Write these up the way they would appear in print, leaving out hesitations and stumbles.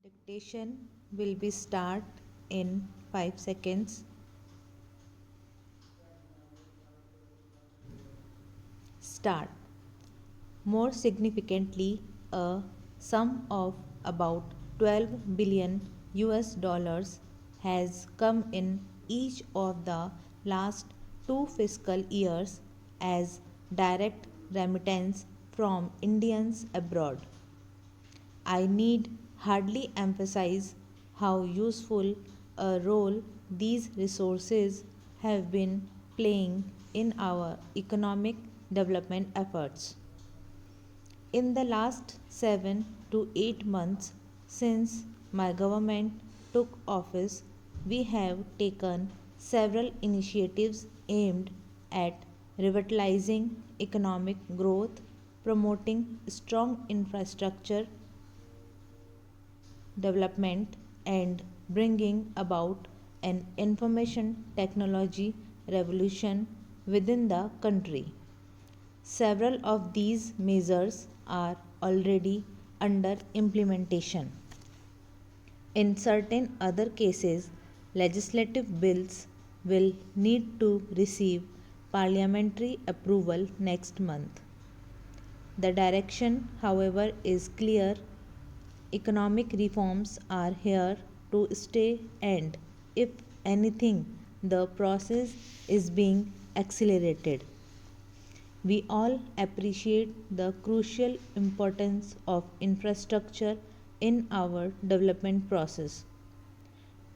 Dictation will be start in 5 seconds. Start. More significantly, a sum of about 12 billion US dollars has come in each of the last two fiscal years as direct remittance from Indians abroad. I need hardly emphasize how useful a role these resources have been playing in our economic development efforts. In the last 7 to 8 months since my government took office, we have taken several initiatives aimed at revitalizing economic growth, promoting strong infrastructure development, and bringing about an information technology revolution within the country. Several of these measures are already under implementation. In certain other cases, legislative bills will need to receive parliamentary approval next month. The direction, however, is clear. Economic reforms are here to stay, and if anything, the process is being accelerated. We all appreciate the crucial importance of infrastructure in our development process.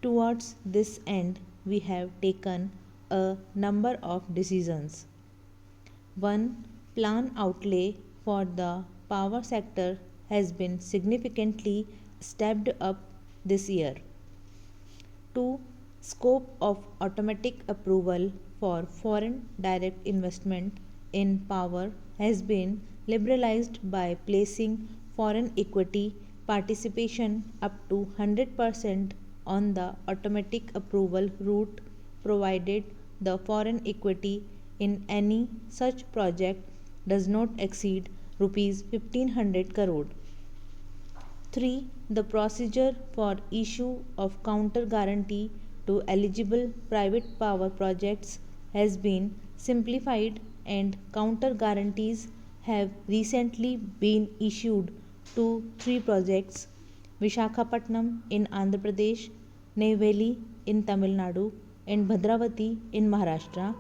Towards this end, we have taken a number of decisions. One, plan outlay for the power sector has been significantly stepped up this year. 2. Scope of automatic approval for foreign direct investment in power has been liberalized by placing foreign equity participation up to 100% on the automatic approval route, provided the foreign equity in any such project does not exceed rupees 1500 crore. 3. The procedure for issue of counter guarantee to eligible private power projects has been simplified, and counter guarantees have recently been issued to three projects: Vishakhapatnam in Andhra Pradesh, Neyveli in Tamil Nadu, and Bhadravati in Maharashtra.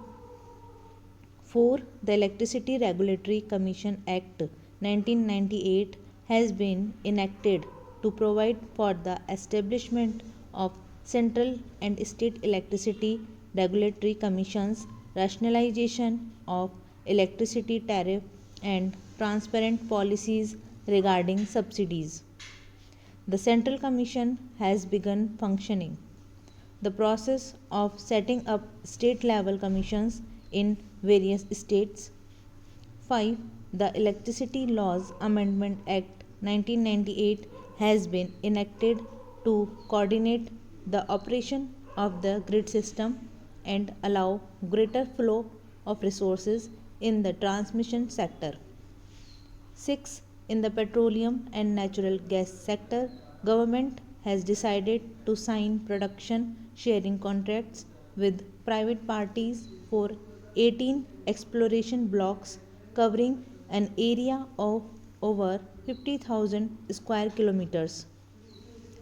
4. The Electricity Regulatory Commission Act 1998 has been enacted to provide for the establishment of central and state electricity regulatory commissions, rationalization of electricity tariff, and transparent policies regarding subsidies. The Central Commission has begun functioning. The process of setting up state level commissions in various states. 5. The Electricity Laws Amendment Act 1998 has been enacted to coordinate the operation of the grid system and allow greater flow of resources in the transmission sector. 6. In the petroleum and natural gas sector, government has decided to sign production sharing contracts with private parties for 18 exploration blocks covering an area of over 50,000 square kilometers.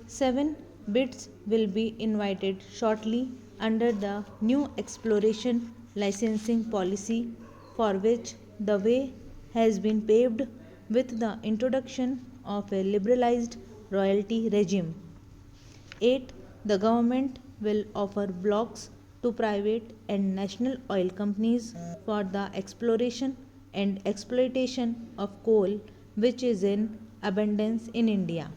7. Bids will be invited shortly under the new exploration licensing policy, for which the way has been paved with the introduction of a liberalized royalty regime. 8. The government will offer blocks to private and national oil companies for the exploration and exploitation of coal, which is in abundance in India.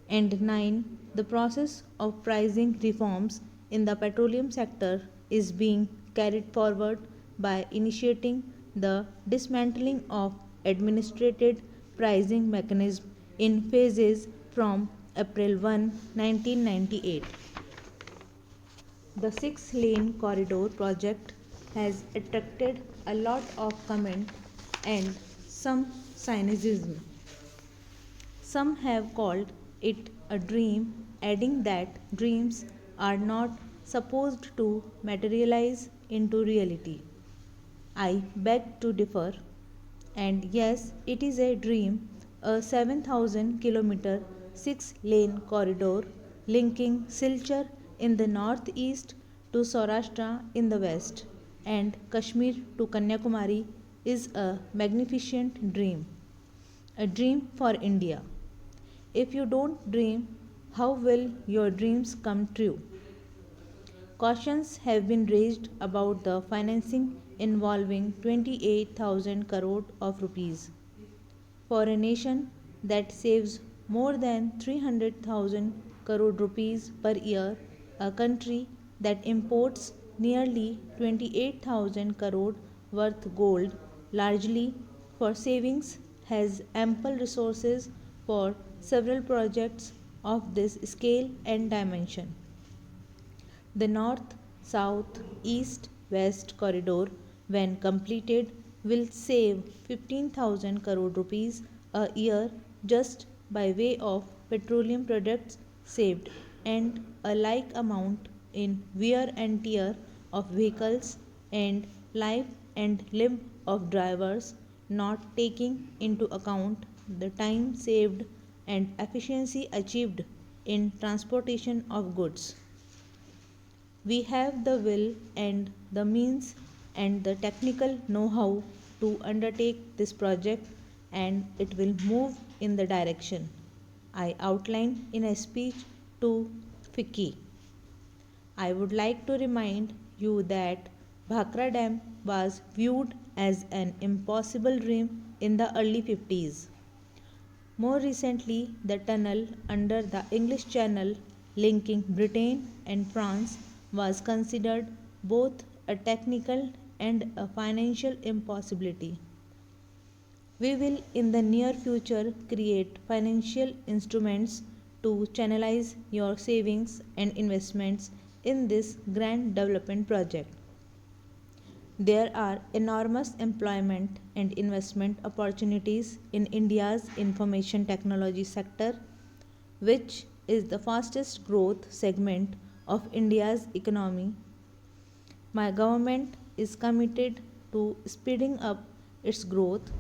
And 9. The process of pricing reforms in the petroleum sector is being carried forward by initiating the dismantling of administrated pricing mechanism in phases from April 1, 1998. The 6-lane corridor project has attracted a lot of comment and some cynicism. Some have called it a dream, adding that dreams are not supposed to materialize into reality. I beg to differ. And yes, it is a dream, a 7,000 kilometer 6 lane corridor linking Silchar in the northeast to Saurashtra in the west and Kashmir to Kanyakumari is a magnificent dream, a dream for India. If you don't dream, how will your dreams come true? Cautions have been raised about the financing involving 28,000 crore of rupees. For a nation that saves more than 300,000 crore rupees per year, a country that imports nearly 28,000 crore worth gold largely for savings has ample resources for several projects of this scale and dimension. The north south east west corridor, when completed, will save 15,000 crore rupees a year just by way of petroleum products saved and a like amount in wear and tear of vehicles and life and limb of drivers, not taking into account the time saved and efficiency achieved in transportation of goods. We have the will and the means and the technical know how to undertake this project, and it will move in the direction I outlined in a speech to FICCI. I would like to remind you that Bhakra Dam was viewed as an impossible dream in the early 50s. More recently, the tunnel under the English Channel linking Britain and France was considered both a technical and a financial impossibility. We will in the near future create financial instruments to channelize your savings and investments in this grand development project. There are enormous employment and investment opportunities in India's information technology sector, which is the fastest growth segment of India's economy. My government is committed to speeding up its growth.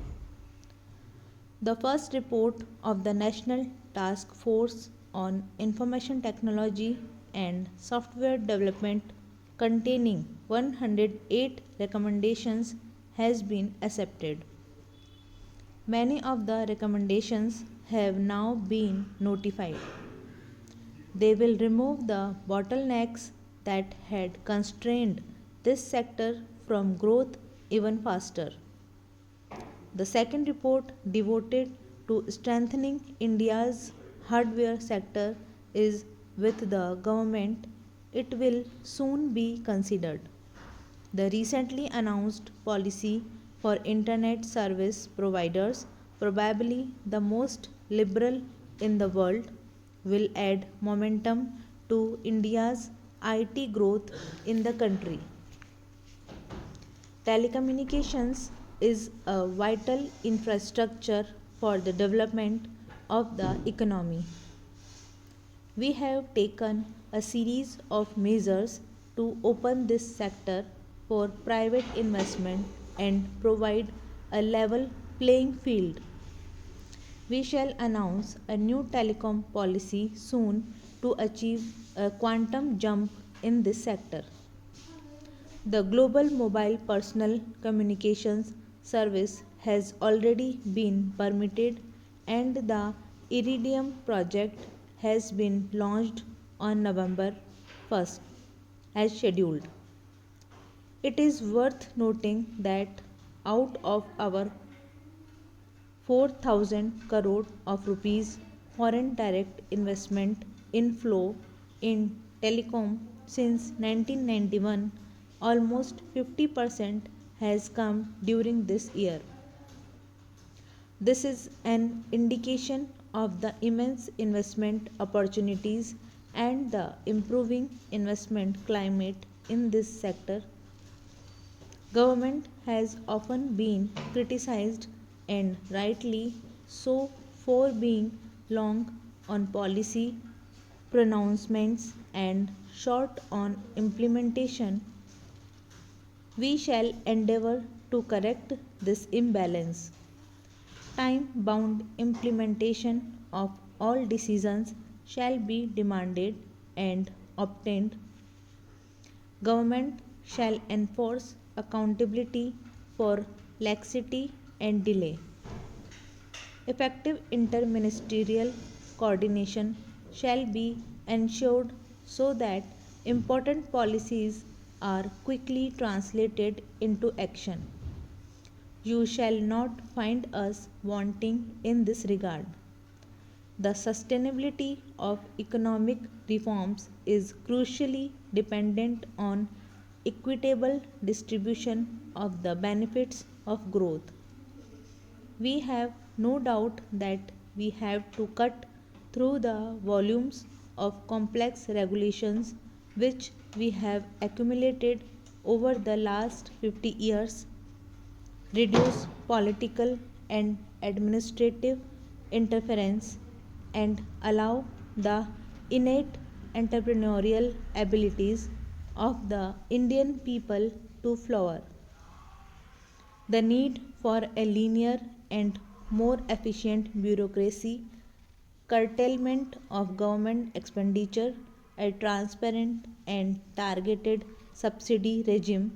The first report of the National Task Force on Information Technology and Software Development, containing 108 recommendations, has been accepted. Many of the recommendations have now been notified. They will remove the bottlenecks that had constrained this sector from growth even faster. The second report, devoted to strengthening India's hardware sector, is with the government. It will soon be considered. The recently announced policy for internet service providers, probably the most liberal in the world, will add momentum to India's IT growth in the country. Telecommunications is a vital infrastructure for the development of the economy. We have taken a series of measures to open this sector for private investment and provide a level playing field. We shall announce a new telecom policy soon to achieve a quantum jump in this sector. The global mobile personal communications service has already been permitted and the Iridium project has been launched on November 1st as scheduled. It is worth noting that out of our 4,000 crore of rupees foreign direct investment inflow in telecom since 1991, almost 50% has come during this year. This is an indication of the immense investment opportunities and the improving investment climate in this sector. Government has often been criticized, and rightly so, for being long on policy pronouncements and short on implementation, we shall endeavor to correct this imbalance. Time bound implementation of all decisions shall be demanded and obtained. Government shall enforce accountability for laxity and delay. Effective interministerial coordination shall be ensured so that important policies are quickly translated into action. You shall not find us wanting in this regard. The sustainability of economic reforms is crucially dependent on equitable distribution of the benefits of growth. We have no doubt that we have to cut through the volumes of complex regulations which we have accumulated over the last 50 years, reduce political and administrative interference, and allow the innate entrepreneurial abilities of the Indian people to flower. The need for a linear and more efficient bureaucracy, curtailment of government expenditure, a transparent and targeted subsidy regime,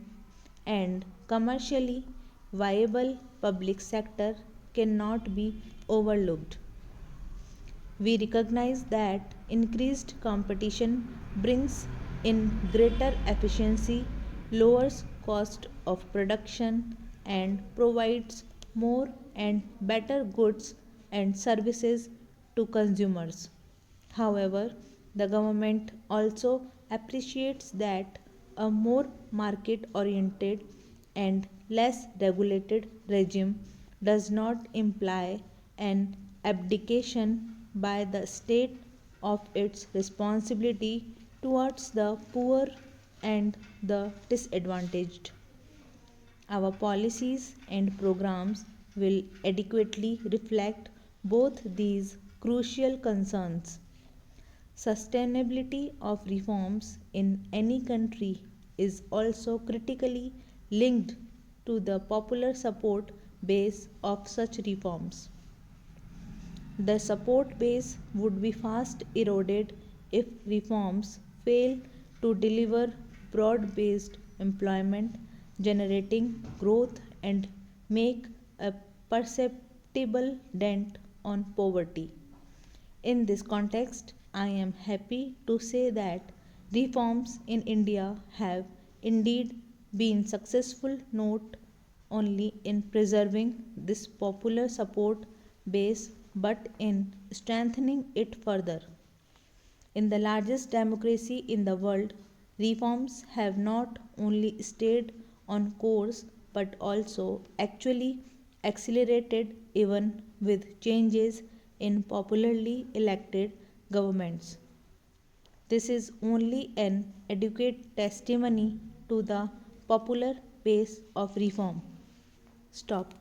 and commercially viable public sector cannot be overlooked. We recognize that increased competition brings in greater efficiency, lowers cost of production, and provides more and better goods and services to consumers. However, the government also appreciates that a more market oriented and less regulated regime does not imply an abdication by the state of its responsibility towards the poor and the disadvantaged. Our policies and programs will adequately reflect both these crucial concerns. Sustainability of reforms in any country is also critically linked to the popular support base of such reforms. The support base would be fast eroded if reforms fail to deliver broad based employment, generating growth, and make a perceptible dent on poverty. In this context, I am happy to say that reforms in India have indeed been successful not only in preserving this popular support base but in strengthening it further. In the largest democracy in the world, reforms have not only stayed on course but also actually accelerated even with changes in popularly elected governments. This is only an adequate testimony to the popular pace of reform. Stop.